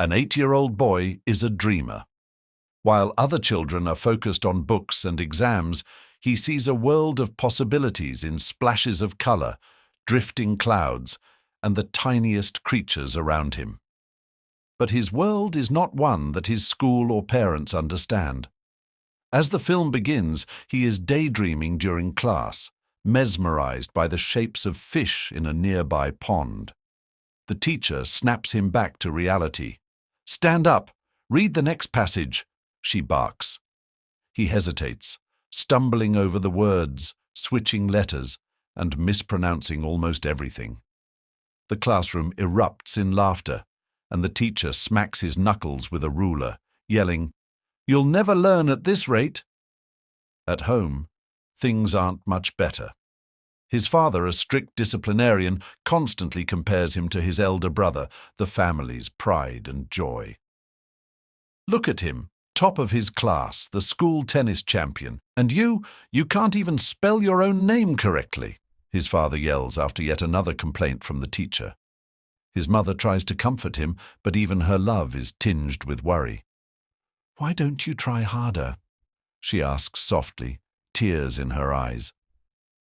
An 8-year-old boy is a dreamer. While other children are focused on books and exams, he sees a world of possibilities in splashes of color, drifting clouds, and the tiniest creatures around him. But his world is not one that his school or parents understand. As the film begins, he is daydreaming during class, mesmerized by the shapes of fish in a nearby pond. The teacher snaps him back to reality. "Stand up! Read the next passage!" she barks. He hesitates, stumbling over the words, switching letters, and mispronouncing almost everything. The classroom erupts in laughter, and the teacher smacks his knuckles with a ruler, yelling, "You'll never learn at this rate!" At home, things aren't much better. His father, a strict disciplinarian, constantly compares him to his elder brother, the family's pride and joy. "Look at him, top of his class, the school tennis champion, and you can't even spell your own name correctly," his father yells after yet another complaint from the teacher. His mother tries to comfort him, but even her love is tinged with worry. "Why don't you try harder?" she asks softly, tears in her eyes.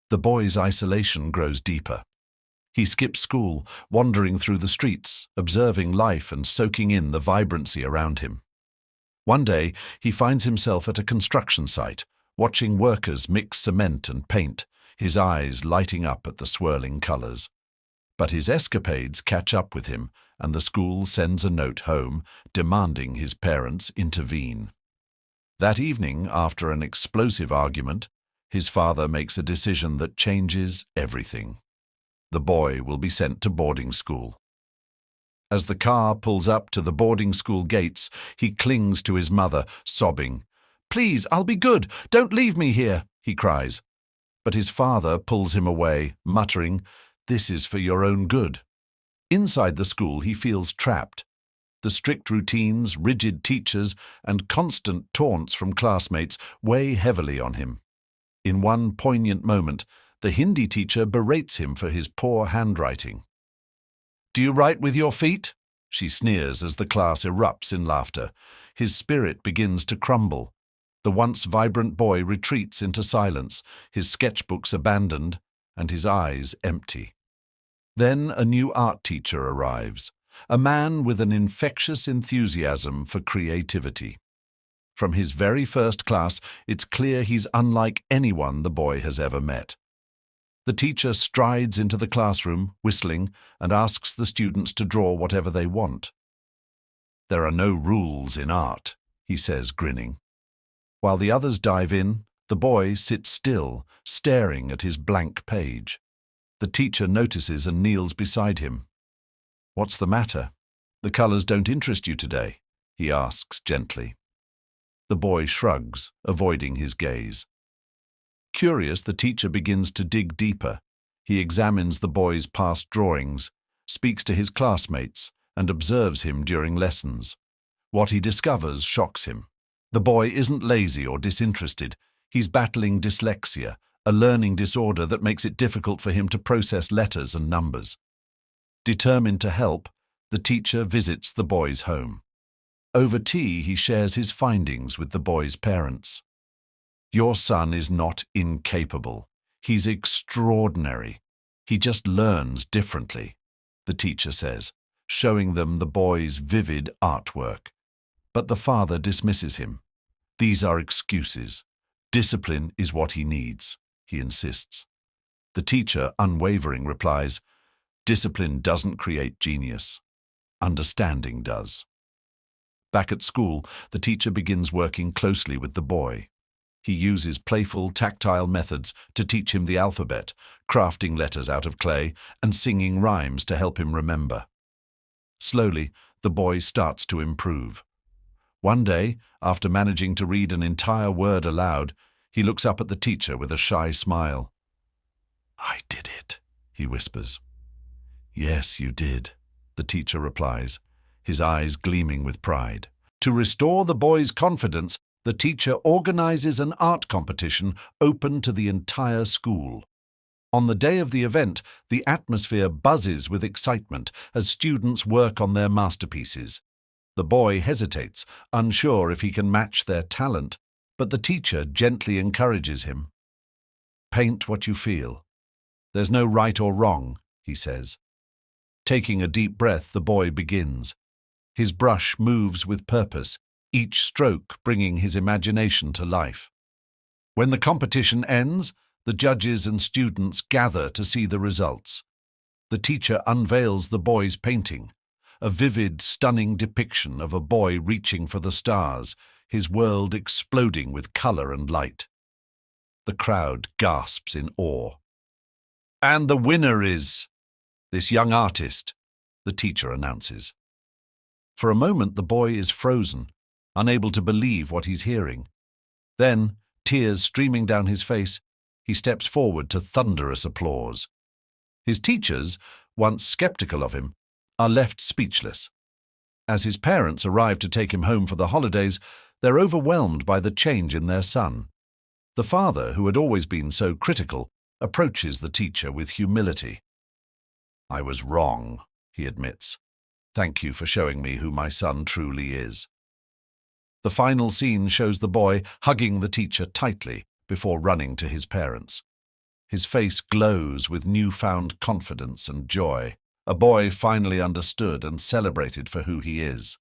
The boy's isolation grows deeper. He skips school, wandering through the streets, observing life and soaking in the vibrancy around him. One day, he finds himself at a construction site, watching workers mix cement and paint, his eyes lighting up at the swirling colors. But his escapades catch up with him, and the school sends a note home, demanding his parents intervene. That evening, after an explosive argument, his father makes a decision that changes everything. The boy will be sent to boarding school. As the car pulls up to the boarding school gates, he clings to his mother, sobbing. "Please, I'll be good. Don't leave me here," he cries. But his father pulls him away, muttering, "This is for your own good." Inside the school, he feels trapped. The strict routines, rigid teachers, and constant taunts from classmates weigh heavily on him. In one poignant moment, the Hindi teacher berates him for his poor handwriting. "Do you write with your feet?" she sneers as the class erupts in laughter. His spirit begins to crumble. The once vibrant boy retreats into silence, his sketchbooks abandoned, and his eyes empty. Then a new art teacher arrives, a man with an infectious enthusiasm for creativity. From his very first class, it's clear he's unlike anyone the boy has ever met. The teacher strides into the classroom, whistling, and asks the students to draw whatever they want. "There are no rules in art," he says, grinning. While the others dive in, the boy sits still, staring at his blank page. The teacher notices and kneels beside him. "What's the matter? The colors don't interest you today?" he asks gently. The boy shrugs, avoiding his gaze. Curious, the teacher begins to dig deeper. He examines the boy's past drawings, speaks to his classmates, and observes him during lessons. What he discovers shocks him. The boy isn't lazy or disinterested. He's battling dyslexia, a learning disorder that makes it difficult for him to process letters and numbers. Determined to help, the teacher visits the boy's home. Over tea, he shares his findings with the boy's parents. "Your son is not incapable. He's extraordinary. He just learns differently," the teacher says, showing them the boy's vivid artwork. But the father dismisses him. "These are excuses. Discipline is what he needs," he insists. The teacher, unwavering, replies, "Discipline doesn't create genius. Understanding does." Back at school, the teacher begins working closely with the boy. He uses playful, tactile methods to teach him the alphabet, crafting letters out of clay and singing rhymes to help him remember. Slowly, the boy starts to improve. One day, after managing to read an entire word aloud, he looks up at the teacher with a shy smile. "I did it," he whispers. "Yes, you did," the teacher replies, his eyes gleaming with pride. To restore the boy's confidence, the teacher organizes an art competition open to the entire school. On the day of the event, the atmosphere buzzes with excitement as students work on their masterpieces. The boy hesitates, unsure if he can match their talent, but the teacher gently encourages him. "Paint what you feel. There's no right or wrong," he says. Taking a deep breath, the boy begins. His brush moves with purpose, each stroke bringing his imagination to life. When the competition ends, the judges and students gather to see the results. The teacher unveils the boy's painting, a vivid, stunning depiction of a boy reaching for the stars, his world exploding with color and light. The crowd gasps in awe. "And the winner is this young artist," the teacher announces. For a moment, the boy is frozen, unable to believe what he's hearing. Then, tears streaming down his face, he steps forward to thunderous applause. His teachers, once skeptical of him, are left speechless. As his parents arrive to take him home for the holidays, they're overwhelmed by the change in their son. The father, who had always been so critical, approaches the teacher with humility. "I was wrong," he admits. "Thank you for showing me who my son truly is." The final scene shows the boy hugging the teacher tightly before running to his parents. His face glows with newfound confidence and joy, a boy finally understood and celebrated for who he is.